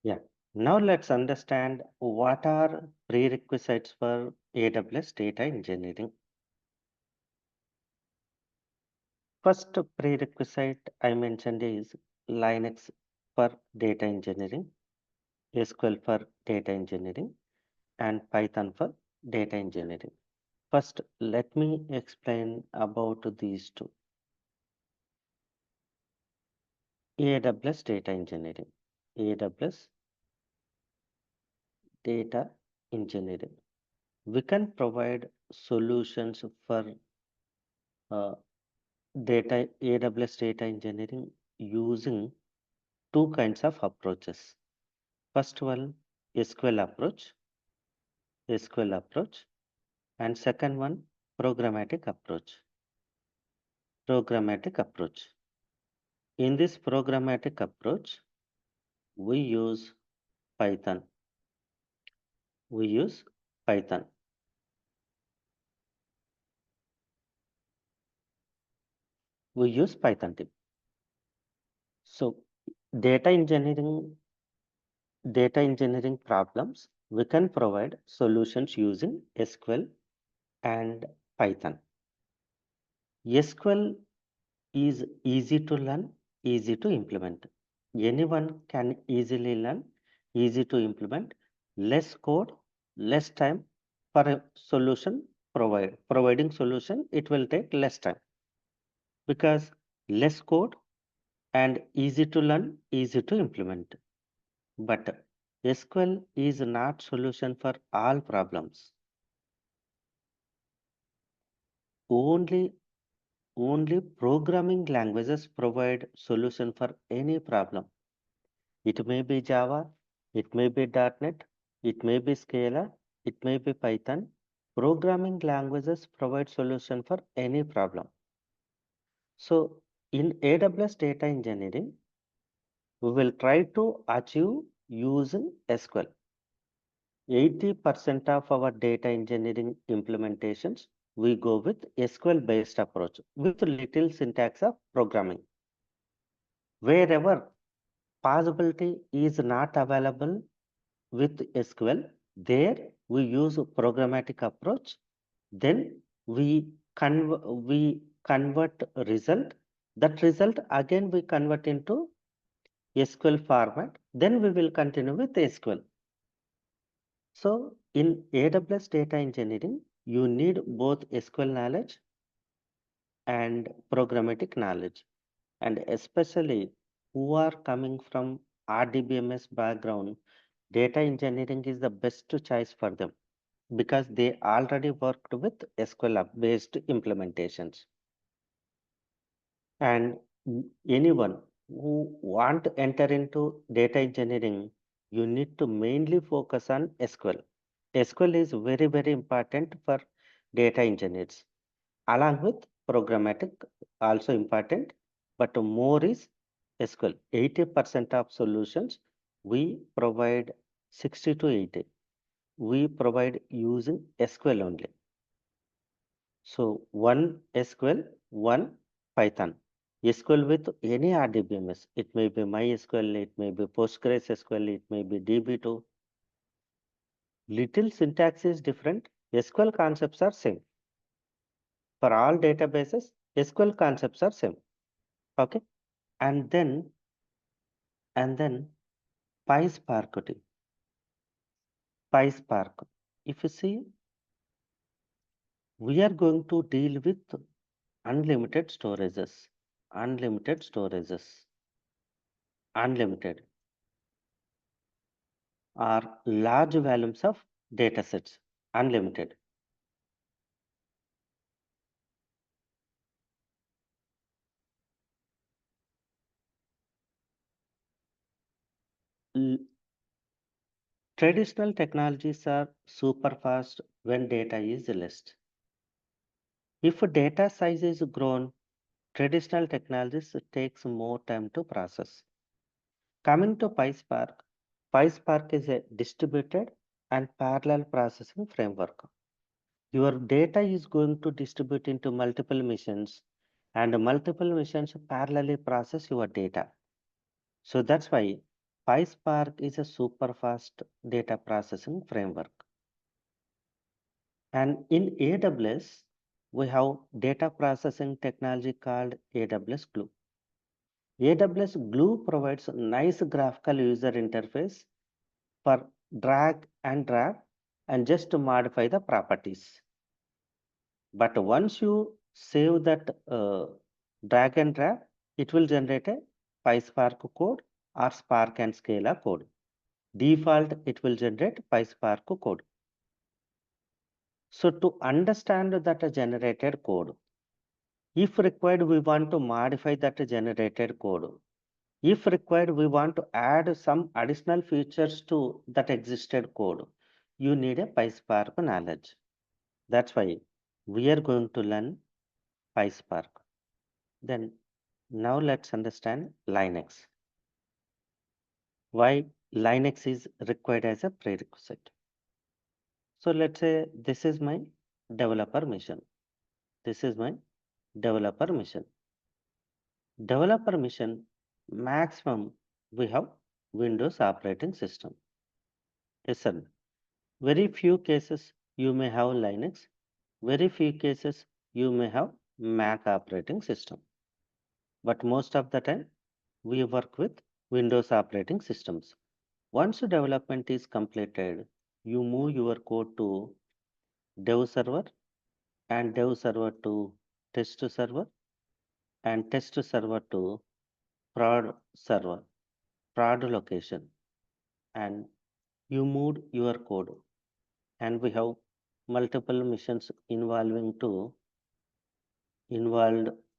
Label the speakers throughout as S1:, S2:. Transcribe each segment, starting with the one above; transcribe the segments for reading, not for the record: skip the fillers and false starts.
S1: Yeah. Now let's understand what are prerequisites for AWS data engineering. First prerequisite I mentioned is Linux for data engineering, SQL for data engineering, and Python for data engineering. First, let me explain about these two. AWS data engineering. AWS data engineering. We can provide solutions for uh, data AWS data engineering using two kinds of approaches. First one, SQL approach, SQL approach, and second one, programmatic approach. Programmatic approach. In this programmatic approach, we use Python. We use Python. We use Python tip. So data engineering, data engineering problems, we can provide solutions using SQL and Python. SQL is easy to learn, easy to implement. Anyone can easily learn, easy to implement, less code, less time for a solution providing solution, it will take less time because less code and easy to learn, easy to implement. But SQL is not solution for all problems. Only only programming languages provide solution for any problem. It may be Java, it may be .NET, it may be Scala, it may be Python. Programming languages provide solution for any problem. So in AWS data engineering, we will try to achieve using SQL. 80% of our data engineering implementations, we go with SQL based approach with little syntax of programming. Wherever possibility is not available with SQL, there we use programmatic approach. Then we convert result. That result again we convert into SQL format. Then we will continue with SQL. So in AWS data engineering, you need both SQL knowledge and programmatic knowledge, and especially who are coming from RDBMS background, data engineering is the best choice for them because they already worked with SQL based implementations. And anyone who want to enter into data engineering, you need to mainly focus on SQL. SQL is very, very important for data engineers, along with programmatic also important, but more is SQL. 80% of solutions we provide 60 to 80. We provide using SQL only. So one SQL, one Python. SQL with any RDBMS. It may be MySQL, it may be PostgreSQL, it may be DB2. Little syntax is different. SQL concepts are same. For all databases, SQL concepts are same. Okay. And then, and then PySpark. PySpark. If you see, we are going to deal with unlimited storages. Unlimited storages. Unlimited are large volumes of data sets. Unlimited. L- Traditional technologies are super fast when data is less. If data size is grown, traditional technologies takes more time to process. Coming to PySpark, PySpark is a distributed and parallel processing framework. Your data is going to distribute into multiple machines, and multiple machines parallelly process your data. So that's why PySpark is a super fast data processing framework. And in AWS, we have data processing technology called AWS Glue. AWS Glue provides a nice graphical user interface for drag and drop and just to modify the properties. But once you save that drag and drop, it will generate a PySpark code or Spark and Scala code. Default, it will generate PySpark code. So to understand that generated code, if required, we want to modify that generated code. If required, we want to add some additional features to that existed code. You need a PySpark knowledge. That's why we are going to learn PySpark. Then now let's understand Linux. Why Linux is required as a prerequisite. So let's say this is my developer mission. This is my developer mission. Developer mission, maximum we have Windows operating system. Yes, sir. Very few cases you may have Linux. Very few cases you may have Mac operating system. But most of the time we work with Windows operating systems. Once development is completed, you move your code to dev server and dev server to test server and test server to prod server, prod location, and you moved your code. And we have multiple missions involved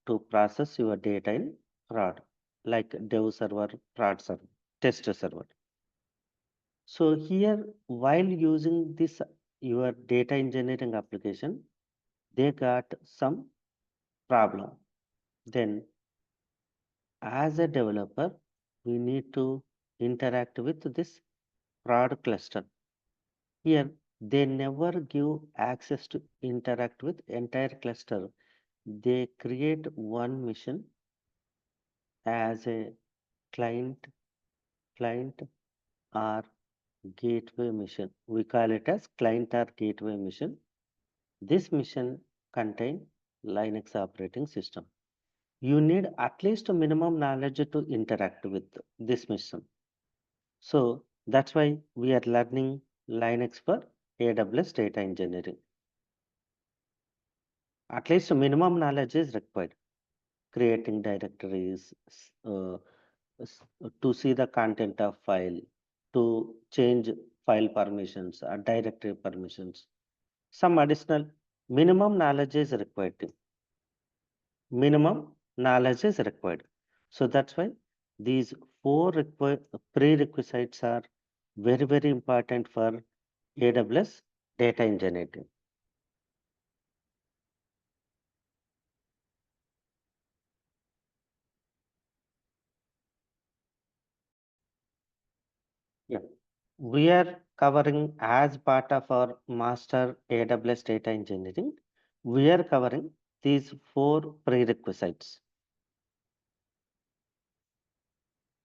S1: to process your data in prod, like dev server, prod server, test server. So here, while using this your data engineering application, they got some problem. Then as a developer, we need to interact with this prod cluster. Here, they never give access to interact with entire cluster. They create one mission as a client, client or gateway mission. We call it as client or gateway mission. This mission contain Linux operating system. You need at least a minimum knowledge to interact with this mission. So that's why we are learning Linux for AWS data engineering. At least minimum knowledge is required. Creating directories, to see the content of file, to change file permissions or directory permissions. Some additional minimum knowledge is required. Minimum knowledge is required. So that's why these four prerequisites are very, very important for AWS data engineering. Yeah. We are covering as part of our master AWS data engineering, we are covering these four prerequisites.